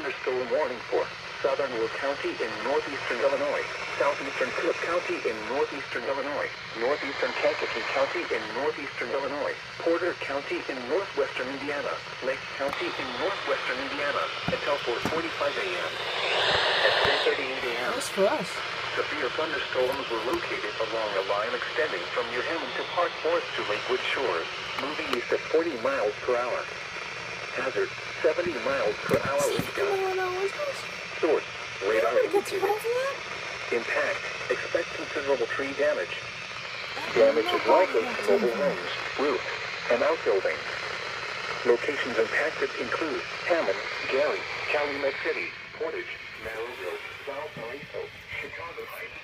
thunderstorm warning for southern Will County in northeastern Illinois, southeastern Cook County in northeastern Illinois, northeastern Kankakee County in northeastern Illinois, Porter County in northwestern Indiana, Lake County in northwestern Indiana, until 4:45 a.m. At 10:38 a.m. That's for us. Severe thunderstorms were located along a line extending from New Haven to Park Forest to Lakewood Shores, moving east at 40 miles per hour. Hazard, 70 miles per hour wind gusts. Source, radar indicated. Impact, expect considerable tree damage. Damage is likely to mobile homes, roofs, and outbuildings. Locations impacted include Hammond, Gary, Calumet City, Portage, Merrillville, Valparaiso, Chicago Heights,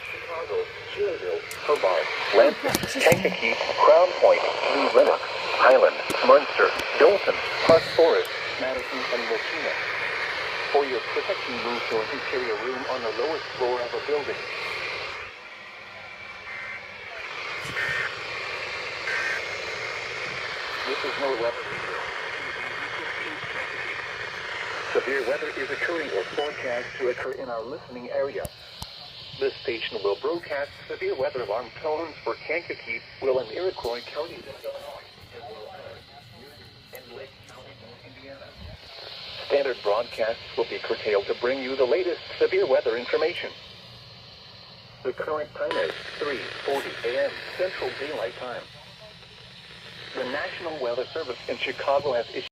Chicago, Cheerville, Hobart, Lansing, Kankakee, Crown Point, New Lenox, Highland, Munster, Dalton, Park Forest, Madison, and Mokina. For your protection, move to an interior room on the lowest floor of a building. This is no weather report. Severe weather is occurring or forecast to occur in our listening area. This station will broadcast severe weather alarm tones for Kankakee, Will, and Iroquois counties in Illinois, and Will and Lake County in Indiana. Standard broadcasts will be curtailed to bring you the latest severe weather information. The current time is 3:40 a.m. Central Daylight Time. The National Weather Service in Chicago has issued